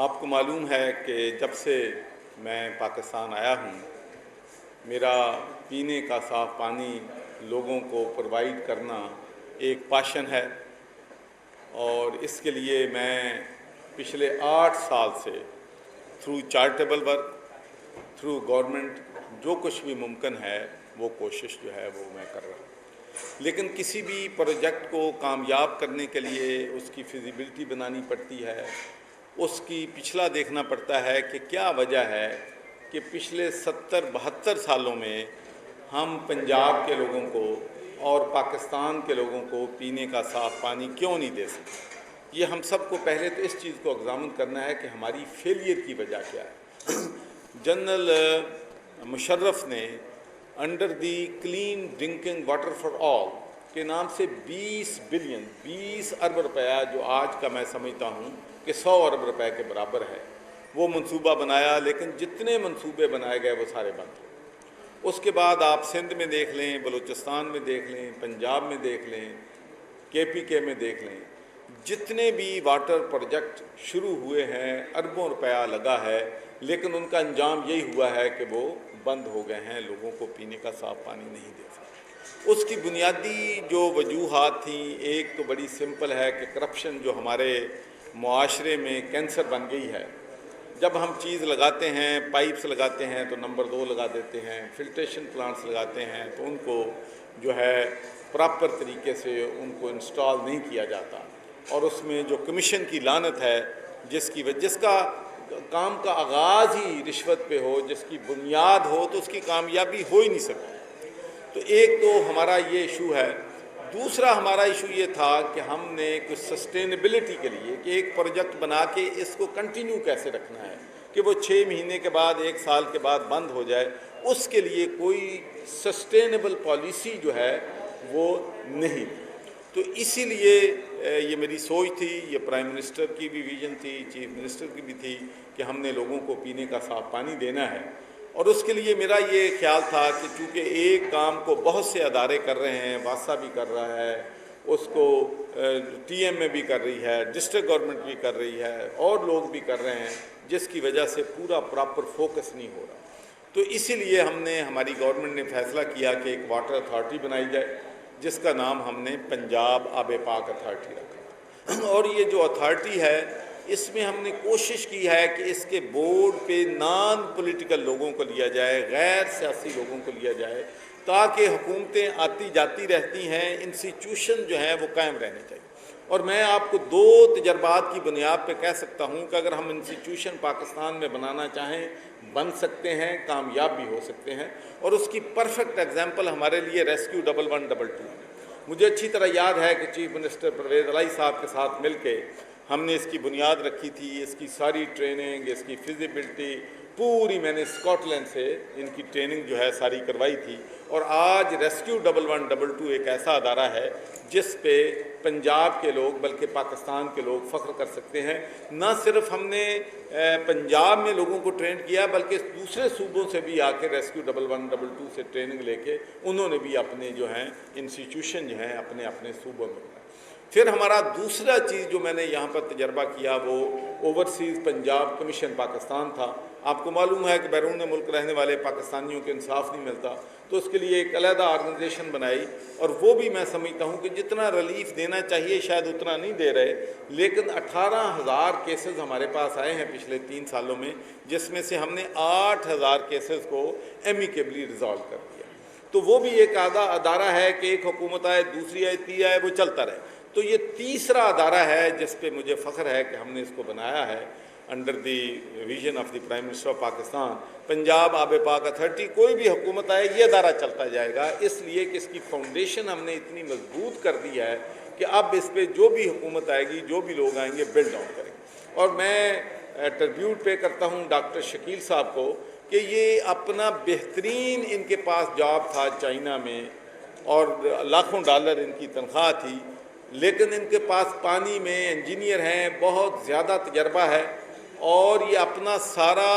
آپ کو معلوم ہے کہ جب سے میں پاکستان آیا ہوں میرا پینے کا صاف پانی لوگوں کو پرووائڈ کرنا ایک پیشن ہے، اور اس کے لیے میں پچھلے 8 سال سے through charitable work, through government جو کچھ بھی ممکن ہے وہ کوشش جو ہے وہ میں کر رہا ہوں۔ لیکن کسی بھی پروجیکٹ کو کامیاب کرنے کے لیے اس کی فیزیبلٹی بنانی پڑتی ہے، اس کی پچھلا دیکھنا پڑتا ہے کہ کیا وجہ ہے کہ پچھلے 70-72 سالوں میں ہم پنجاب کے لوگوں کو اور پاکستان کے لوگوں کو پینے کا صاف پانی کیوں نہیں دے سکتے۔ یہ ہم سب کو پہلے تو اس چیز کو ایگزامن کرنا ہے کہ ہماری فیلئر کی وجہ کیا ہے۔ جنرل مشرف نے under the clean drinking water for all کے نام سے 20 ارب روپیہ، جو آج کا میں سمجھتا ہوں کہ 100 ارب روپے کے برابر ہے، وہ منصوبہ بنایا، لیکن جتنے منصوبے بنائے گئے وہ سارے بند ہوئے۔ اس کے بعد آپ سندھ میں دیکھ لیں، بلوچستان میں دیکھ لیں، پنجاب میں دیکھ لیں، KPK میں دیکھ لیں، جتنے بھی واٹر پروجیکٹ شروع ہوئے ہیں اربوں روپیہ لگا ہے، لیکن ان کا انجام یہی ہوا ہے کہ وہ بند ہو گئے ہیں، لوگوں کو پینے کا صاف پانی نہیں دے سکتے۔ اس کی بنیادی جو وجوہات تھیں، ایک تو بڑی سمپل ہے کہ کرپشن جو ہمارے معاشرے میں کینسر بن گئی ہے۔ جب ہم چیز لگاتے ہیں، پائپس لگاتے ہیں تو نمبر 2 لگا دیتے ہیں، فلٹریشن پلانٹس لگاتے ہیں تو ان کو جو ہے پراپر طریقے سے ان کو انسٹال نہیں کیا جاتا، اور اس میں جو کمیشن کی لعنت ہے، جس کا کام کا آغاز ہی رشوت پہ ہو، جس کی بنیاد ہو، تو اس کی کامیابی ہو ہی نہیں سکتی۔ تو ایک تو ہمارا یہ ایشو ہے۔ دوسرا ہمارا ایشو یہ تھا کہ ہم نے کچھ سسٹینیبلٹی کے لیے کہ ایک پروجیکٹ بنا کے اس کو کنٹینیو کیسے رکھنا ہے کہ وہ 6 مہینے کے بعد 1 سال کے بعد بند ہو جائے، اس کے لیے کوئی سسٹینیبل پالیسی جو ہے وہ نہیں۔ تو اسی لیے یہ میری سوچ تھی، یہ پرائم منسٹر کی بھی ویژن تھی، چیف منسٹر کی بھی تھی کہ ہم نے لوگوں کو پینے کا صاف پانی دینا ہے۔ اور اس کے لیے میرا یہ خیال تھا کہ چونکہ ایک کام کو بہت سے ادارے کر رہے ہیں، واسا بھی کر رہا ہے، اس کو TM میں بھی کر رہی ہے، ڈسٹرکٹ گورنمنٹ بھی کر رہی ہے، اور لوگ بھی کر رہے ہیں، جس کی وجہ سے پورا پراپر فوکس نہیں ہو رہا۔ تو اسی لیے ہماری گورنمنٹ نے فیصلہ کیا کہ ایک واٹر اتھارٹی بنائی جائے، جس کا نام ہم نے پنجاب آب پاک اتھارٹی رکھا۔ اور یہ جو اتھارٹی ہے، اس میں ہم نے کوشش کی ہے کہ اس کے بورڈ پہ نان پولیٹیکل لوگوں کو لیا جائے، غیر سیاسی لوگوں کو لیا جائے، تاکہ حکومتیں آتی جاتی رہتی ہیں، انسٹیٹیوشن جو ہیں وہ قائم رہنے چاہیے۔ اور میں آپ کو 2 تجربات کی بنیاد پہ کہہ سکتا ہوں کہ اگر ہم انسٹیٹیوشن پاکستان میں بنانا چاہیں بن سکتے ہیں، کامیاب بھی ہو سکتے ہیں، اور اس کی پرفیکٹ ایگزامپل ہمارے لیے ریسکیو 1122 ہے۔ مجھے اچھی طرح یاد ہے کہ چیف منسٹر پرویز الہی صاحب کے ساتھ مل کے ہم نے اس کی بنیاد رکھی تھی، اس کی ساری ٹریننگ، اس کی فیزیبلٹی پوری میں نے اسکاٹ لینڈ سے ان کی ٹریننگ جو ہے ساری کروائی تھی۔ اور آج ریسکیو 1122 ایک ایسا ادارہ ہے جس پہ پنجاب کے لوگ بلکہ پاکستان کے لوگ فخر کر سکتے ہیں۔ نہ صرف ہم نے پنجاب میں لوگوں کو ٹرین کیا، بلکہ دوسرے صوبوں سے بھی آ کے ریسکیو 1122 سے ٹریننگ لے کے انہوں نے بھی اپنے جو ہیں انسٹیٹیوشن جو ہیں اپنے صوبوں میں۔ پھر ہمارا دوسرا چیز جو میں نے یہاں پر تجربہ کیا وہ اوورسیز پنجاب کمیشن پاکستان تھا۔ آپ کو معلوم ہے کہ بیرون ملک رہنے والے پاکستانیوں کو انصاف نہیں ملتا، تو اس کے لیے ایک علیحدہ آرگنائزیشن بنائی، اور وہ بھی میں سمجھتا ہوں کہ جتنا ریلیف دینا چاہیے شاید اتنا نہیں دے رہے، لیکن 18,000 کیسز ہمارے پاس آئے ہیں پچھلے 3 سالوں میں، جس میں سے ہم نے 8,000 کیسز کو ایمیکیبلی ریزالو کر دیا۔ تو وہ بھی ایک ادارہ ہے کہ ایک حکومت آئے، دوسری آئی آئے، وہ چلتا رہے۔ تو یہ تیسرا ادارہ ہے جس پہ مجھے فخر ہے کہ ہم نے اس کو بنایا ہے under the vision of the prime minister of Pakistan, Punjab آب پاک اتھارٹی۔ کوئی بھی حکومت آئے یہ ادارہ چلتا جائے گا، اس لیے کہ اس کی فاؤنڈیشن ہم نے اتنی مضبوط کر دی ہے کہ اب اس پہ جو بھی حکومت آئے گی، جو بھی لوگ آئیں گے، بلڈ آؤٹ کریں گے۔ اور میں ٹربیوٹ پے کرتا ہوں ڈاکٹر شکیل صاحب کو کہ یہ اپنا بہترین ان کے پاس جاب تھا چائنا میں، اور لاکھوں ڈالر ان کی تنخواہ تھی، لیکن ان کے پاس پانی میں انجینئر ہیں، بہت زیادہ تجربہ ہے، اور یہ اپنا سارا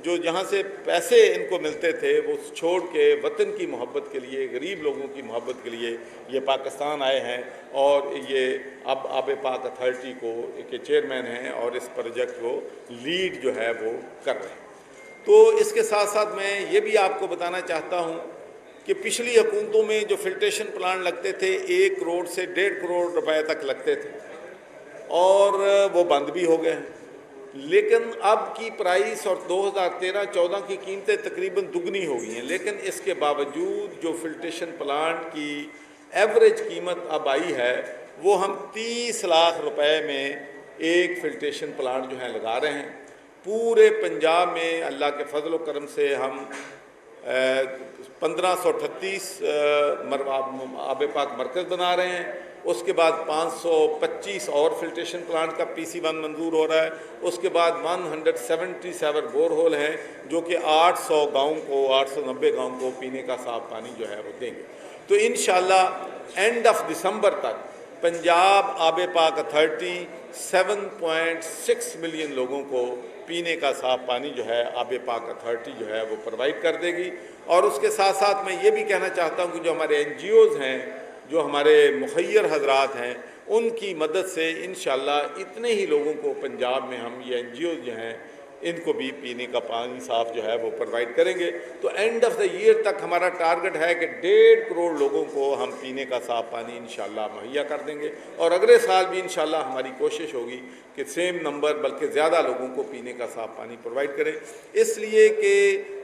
جو جہاں سے پیسے ان کو ملتے تھے وہ چھوڑ کے وطن کی محبت کے لیے، غریب لوگوں کی محبت کے لیے یہ پاکستان آئے ہیں، اور یہ اب آب پاک اتھارٹی کو کے چیئرمین ہیں اور اس پروجیکٹ کو لیڈ جو ہے وہ کر رہے ہیں۔ تو اس کے ساتھ ساتھ میں یہ بھی آپ کو بتانا چاہتا ہوں کہ پچھلی حکومتوں میں جو فلٹریشن پلانٹ لگتے تھے 1 کروڑ سے 1.5 کروڑ روپے تک لگتے تھے، اور وہ بند بھی ہو گئے ہیں، لیکن اب کی پرائس اور 2013-14 کی قیمتیں تقریباً دگنی ہو گئی ہیں، لیکن اس کے باوجود جو فلٹریشن پلانٹ کی ایوریج قیمت اب آئی ہے وہ ہم 30 لاکھ روپے میں ایک فلٹریشن پلانٹ جو ہے لگا رہے ہیں۔ پورے پنجاب میں اللہ کے فضل و کرم سے ہم 1538 آب پاک مرکز بنا رہے ہیں، اس کے بعد 525 اور فلٹریشن پلانٹ کا PC1 منظور ہو رہا ہے، اس کے بعد 177 بور ہول ہیں جو کہ 800 گاؤں کو 890 گاؤں کو پینے کا صاف پانی جو ہے وہ دیں گے۔ تو انشاءاللہ اینڈ آف دسمبر تک پنجاب آب پاک اتھارٹی 7.6 ملین لوگوں کو پینے کا صاف پانی جو ہے آب پاک اتھارٹی جو ہے وہ پرووائڈ کر دے گی۔ اور اس کے ساتھ ساتھ میں یہ بھی کہنا چاہتا ہوں کہ جو ہمارے NGOs ہیں، جو ہمارے مخیر حضرات ہیں، ان کی مدد سے انشاءاللہ اتنے ہی لوگوں کو پنجاب میں ہم یہ NGOs جو ہیں ان کو بھی پینے کا پانی صاف جو ہے وہ پرووائڈ کریں گے۔ تو اینڈ آف دا ایئر تک ہمارا ٹارگٹ ہے کہ 1.5 کروڑ لوگوں کو ہم پینے کا صاف پانی انشاءاللہ مہیا کر دیں گے، اور اگلے سال بھی انشاءاللہ ہماری کوشش ہوگی کہ سیم نمبر بلکہ زیادہ لوگوں کو پینے کا صاف پانی پرووائڈ کریں، اس لیے کہ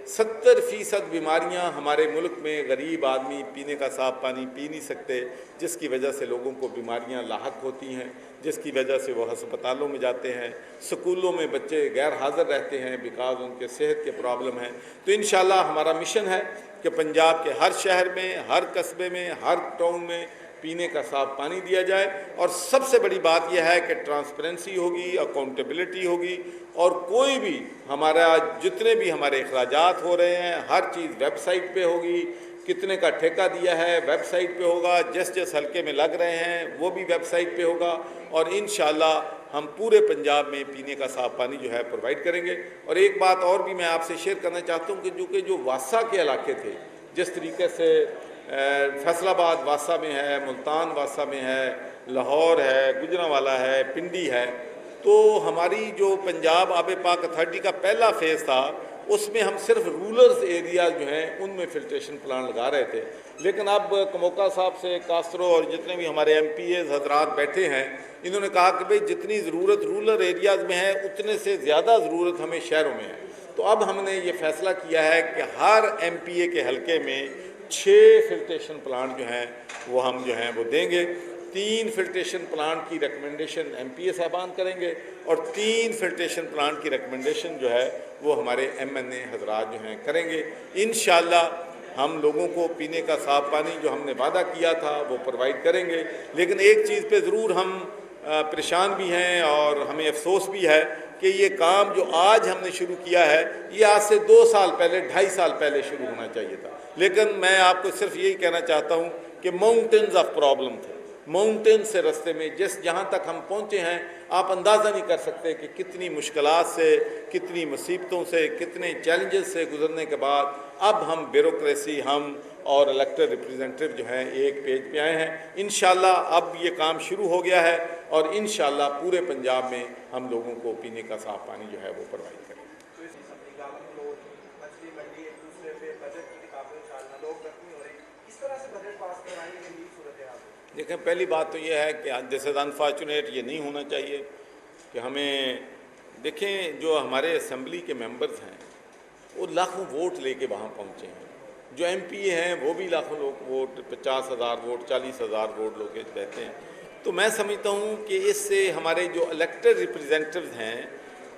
70% بیماریاں ہمارے ملک میں غریب آدمی پینے کا صاف پانی پی نہیں سکتے، جس کی وجہ سے لوگوں کو بیماریاں لاحق ہوتی ہیں، جس کی وجہ سے وہ ہسپتالوں میں جاتے ہیں، سکولوں میں بچے غیر حاضر رہتے ہیں بیکاز ان کے صحت کے پرابلم ہیں۔ تو انشاءاللہ ہمارا مشن ہے کہ پنجاب کے ہر شہر میں، ہر قصبے میں، ہر ٹاؤن میں پینے کا صاف پانی دیا جائے، اور سب سے بڑی بات یہ ہے کہ ٹرانسپیرنسی ہوگی، اکاؤنٹیبلٹی ہوگی، اور کوئی بھی ہمارا جتنے بھی ہمارے اخراجات ہو رہے ہیں ہر چیز ویب سائٹ پہ ہوگی، کتنے کا ٹھیکہ دیا ہے ویب سائٹ پہ ہوگا، جس حلقے میں لگ رہے ہیں وہ بھی ویب سائٹ پہ ہوگا، اور انشاءاللہ ہم پورے پنجاب میں پینے کا صاف پانی جو ہے پرووائڈ کریں گے۔ اور ایک بات اور بھی میں آپ سے شیئر کرنا چاہتا ہوں کہ جو واسا کے علاقے تھے، جس طریقے سے فیصل آباد واسا میں ہے، ملتان واسا میں ہے، لاہور ہے، گجرانوالہ ہے، پنڈی ہے، تو ہماری جو پنجاب آب پاک اتھارٹی کا پہلا فیز تھا اس میں ہم صرف رولرز ایریاز جو ہیں ان میں فلٹریشن پلانٹ لگا رہے تھے، لیکن اب کموکا صاحب سے کاسرو اور جتنے بھی ہمارے MPAs حضرات بیٹھے ہیں، انہوں نے کہا کہ بھئی جتنی ضرورت رولر ایریاز میں ہے اتنے سے زیادہ ضرورت ہمیں شہروں میں ہے۔ تو اب ہم نے یہ فیصلہ کیا ہے کہ ہر MPA کے حلقے میں 6 فلٹریشن پلانٹ جو ہیں وہ ہم جو ہیں وہ دیں گے۔ 3 فلٹریشن پلانٹ کی ریکمنڈیشن MPA صاحبان کریں گے، اور 3 فلٹریشن پلانٹ کی ریکمنڈیشن جو ہے وہ ہمارے MNA حضرات جو ہیں کریں گے۔ انشاءاللہ ہم لوگوں کو پینے کا صاف پانی جو ہم نے وعدہ کیا تھا وہ پرووائڈ کریں گے، لیکن ایک چیز پہ ضرور ہم پریشان بھی ہیں اور ہمیں افسوس بھی ہے کہ یہ کام جو آج ہم نے شروع کیا ہے یہ آج سے 2 سال پہلے 2.5 سال پہلے شروع ہونا چاہیے تھا، لیکن میں آپ کو صرف یہی کہنا چاہتا ہوں کہ ماؤنٹینز آف پرابلم تھے، ماؤنٹین سے رستے میں جہاں تک ہم پہنچے ہیں آپ اندازہ نہیں کر سکتے کہ کتنی مشکلات سے، کتنی مصیبتوں سے، کتنے چیلنجز سے گزرنے کے بعد اب ہم بیوروکریسی ہم اور الیکٹڈ ریپریزنٹیو جو ہیں ایک پیج پہ آئے ہیں۔ انشاءاللہ اب یہ کام شروع ہو گیا ہے، اور انشاءاللہ پورے پنجاب میں ہم لوگوں کو پینے کا صاف پانی جو ہے وہ پرووائڈ کریں۔ دیکھیں پہلی بات تو یہ ہے کہ دس از انفارچونیٹ، یہ نہیں ہونا چاہیے کہ ہمیں دیکھیں جو ہمارے اسمبلی کے ممبرز ہیں وہ لاکھوں ووٹ لے کے وہاں پہنچے ہیں، جو MPA ہیں وہ بھی لاکھوں لوگ ووٹ 50,000 ووٹ 40,000 ووٹ لوگ دیتے ہیں۔ تو میں سمجھتا ہوں کہ اس سے ہمارے جو الیکٹڈ ریپریزنٹیوز ہیں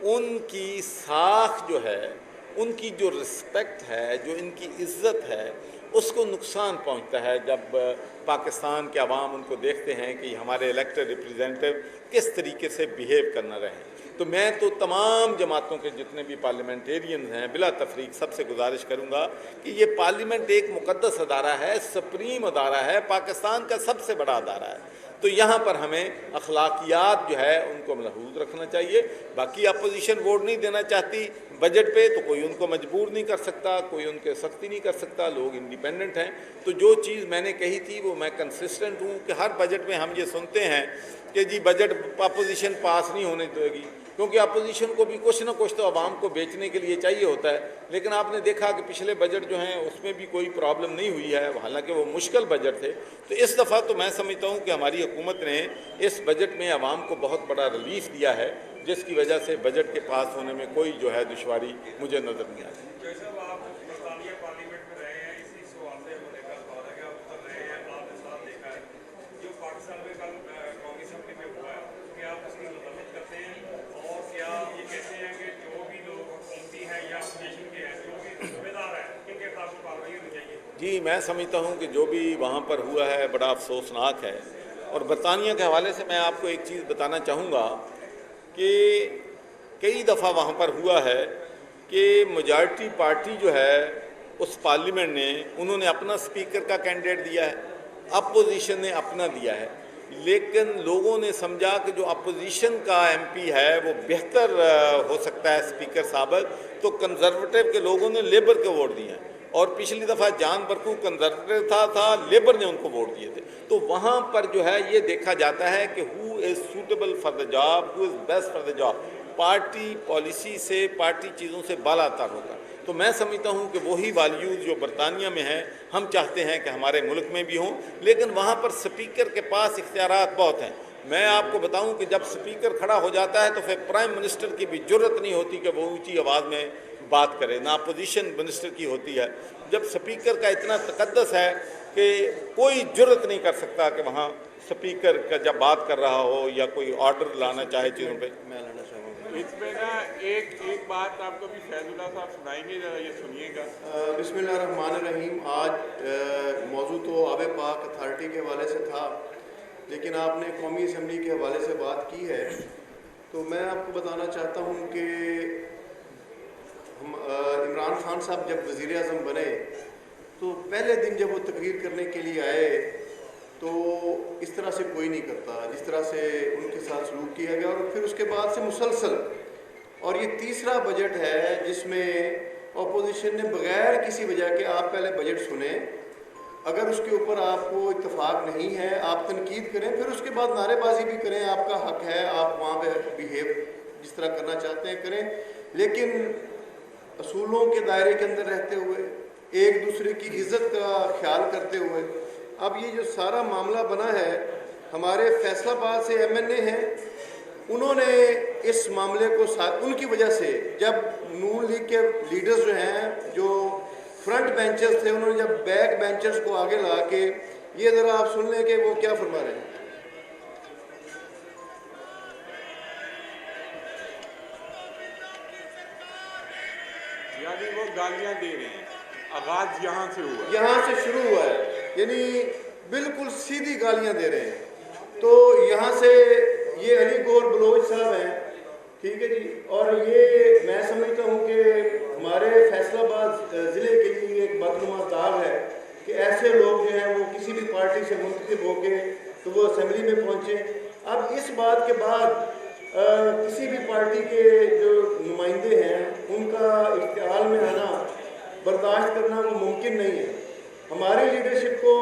ان کی ساکھ جو ہے، ان کی جو رسپیکٹ ہے، جو ان کی عزت ہے، اس کو نقصان پہنچتا ہے جب پاکستان کے عوام ان کو دیکھتے ہیں کہ ہمارے الیکٹڈ ریپریزنٹیو کس طریقے سے بیہیو کرنا رہے۔ تو میں تو تمام جماعتوں کے جتنے بھی پارلیمنٹیرینز ہیں بلا تفریق سب سے گزارش کروں گا کہ یہ پارلیمنٹ ایک مقدس ادارہ ہے، سپریم ادارہ ہے، پاکستان کا سب سے بڑا ادارہ ہے۔ تو یہاں پر ہمیں اخلاقیات جو ہے ان کو محفوظ رکھنا چاہیے. باقی اپوزیشن ووٹ نہیں دینا چاہتی بجٹ پہ تو کوئی ان کو مجبور نہیں کر سکتا, کوئی ان کے سختی نہیں کر سکتا, لوگ انڈیپینڈنٹ ہیں. تو جو چیز میں نے کہی تھی وہ میں کنسسٹنٹ ہوں کہ ہر بجٹ میں ہم یہ سنتے ہیں کہ جی بجٹ اپوزیشن پاس نہیں ہونے دے گی, کیونکہ اپوزیشن کو بھی کچھ نہ کچھ تو عوام کو بیچنے کے لیے چاہیے ہوتا ہے. لیکن آپ نے دیکھا کہ پچھلے بجٹ جو ہیں اس میں بھی کوئی پرابلم نہیں ہوئی ہے, حالانکہ وہ مشکل بجٹ تھے. تو اس دفعہ تو میں سمجھتا ہوں کہ ہماری حکومت نے اس بجٹ میں عوام کو بہت بڑا ریلیف دیا ہے, جس کی وجہ سے بجٹ کے پاس ہونے میں کوئی جو ہے دشواری مجھے نظر نہیں آتی. جی میں سمجھتا ہوں کہ جو بھی وہاں پر ہوا ہے بڑا افسوسناک ہے. اور برطانیہ کے حوالے سے میں آپ کو ایک چیز بتانا چاہوں گا کہ کئی دفعہ وہاں پر ہوا ہے کہ میجارٹی پارٹی جو ہے اس پارلیمنٹ نے انہوں نے اپنا اسپیکر کا کینڈیڈیٹ دیا ہے, اپوزیشن نے اپنا دیا ہے, لیکن لوگوں نے سمجھا کہ جو اپوزیشن کا ایم پی ہے وہ بہتر ہو سکتا ہے اسپیکر سابق, تو کنزرویٹو کے لوگوں نے لیبر کے ووٹ دیے ہیں. اور پچھلی دفعہ جان برقو کنزرویٹو تھا لیبر نے ان کو ووٹ دیے تھے. تو وہاں پر جو ہے یہ دیکھا جاتا ہے کہ who is suitable for the job, who is best for the job. Party policy سے, پارٹی چیزوں سے بالا تر ہوگا. تو میں سمجھتا ہوں کہ وہی ویلیوز جو برطانیہ میں ہیں ہم چاہتے ہیں کہ ہمارے ملک میں بھی ہوں, لیکن وہاں پر اسپیکر کے پاس اختیارات بہت ہیں. میں آپ کو بتاؤں کہ جب اسپیکر کھڑا ہو جاتا ہے تو پھر پرائم منسٹر کی بھی جرت نہیں ہوتی کہ وہ اونچی آواز میں بات کرے, نہ اپوزیشن منسٹر کی ہوتی ہے. جب اسپیکر کا اتنا تقدس ہے کہ کوئی جرت نہیں کر سکتا کہ وہاں اسپیکر کا جب بات کر رہا ہو یا کوئی آرڈر لانا چاہے چیزوں پہ. میں لانا چاہوں گا اس میں نا ایک بات آپ کو بھی فیض اللہ صاحب سنائیں گے, ذرا یہ سنیے گا. بسم اللہ الرحمن الرحیم. آج موضوع تو آب پاک اتھارٹی کے حوالے سے تھا, لیکن آپ نے قومی اسمبلی کے حوالے سے بات کی ہے, تو میں آپ کو بتانا چاہتا ہوں کہ عمران خان صاحب جب وزیر اعظم بنے تو پہلے دن جب وہ تقریر کرنے کے لیے آئے تو اس طرح سے کوئی نہیں کرتا جس طرح سے ان کے ساتھ سلوک کیا گیا, اور پھر اس کے بعد سے مسلسل. اور یہ تیسرا بجٹ ہے جس میں اپوزیشن نے بغیر کسی وجہ کے, آپ پہلے بجٹ سنیں, اگر اس کے اوپر آپ کو اتفاق نہیں ہے آپ تنقید کریں, پھر اس کے بعد نعرے بازی بھی کریں, آپ کا حق ہے, آپ وہاں پہ بیہیو جس طرح کرنا چاہتے ہیں کریں, لیکن اصولوں کے دائرے کے اندر رہتے ہوئے, ایک دوسرے کی عزت کا خیال کرتے ہوئے. اب یہ جو سارا معاملہ بنا ہے, ہمارے فیصل آباد سے ایم این اے ہیں, انہوں نے اس معاملے کو ان کی وجہ سے, جب نون لیگ کے لیڈرز جو ہیں جو فرنٹ بینچرز تھے, انہوں نے جب بیک بینچرز کو آگے لا کے, یہ ذرا آپ سن لیں کہ وہ کیا فرما رہے ہیں. یعنی وہ گالیاں دے رہے ہیں, آغاز یہاں سے ہوا, یہاں سے شروع ہوا ہے, یعنی بالکل سیدھی گالیاں دے رہے ہیں. تو یہاں سے یہ علی گور بلوچ صاحب ہیں, ٹھیک ہے جی, اور یہ میں سمجھتا ہوں کہ ہمارے فیصل آباد ضلع کے لیے ایک بدنما داغ ہے کہ ایسے لوگ جو ہیں وہ کسی بھی پارٹی سے منتخب ہو کے تو وہ اسمبلی میں پہنچیں. اب اس بات کے بعد کسی بھی پارٹی کے جو نمائندے ہیں ان کا اشتعال میں آنا برداشت کرنا وہ ممکن نہیں ہے. ہماری لیڈرشپ کو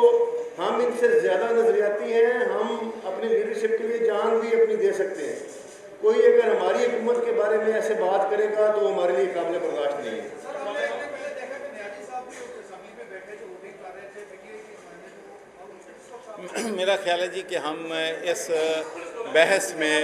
ہم ان سے زیادہ نظریاتی ہیں, ہم اپنی لیڈرشپ کے لیے جان بھی اپنی دے سکتے ہیں. کوئی اگر ہماری حکومت کے بارے میں ایسے بات کرے گا تو وہ ہمارے لیے قابل برداشت نہیں ہے. میرا خیال ہے جی کہ ہم اس بحث میں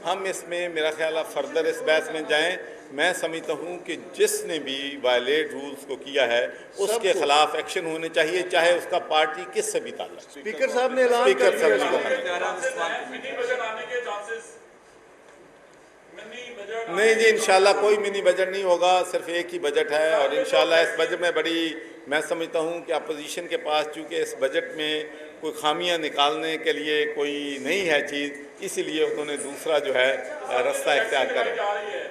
ہم اس میں میرا خیال ہے فردر اس بحث میں جائیں. میں سمجھتا ہوں کہ جس نے بھی وائلیٹ رولز کو کیا ہے اس کے خلاف ایکشن ہونے چاہیے, چاہے اس کا پارٹی کس سے بھی تعلق. اسپیکر صاحب نے اعلان کر دیا. نہیں جی, انشاءاللہ کوئی منی بجٹ نہیں ہوگا, صرف ایک ہی بجٹ ہے, اور انشاءاللہ اس بجٹ میں بڑی, میں سمجھتا ہوں کہ اپوزیشن کے پاس چونکہ اس بجٹ میں کوئی خامیاں نکالنے کے لیے کوئی نہیں ہے چیز, اسی لیے انہوں نے دوسرا جو ہے راستہ اختیار کر رہا ہے.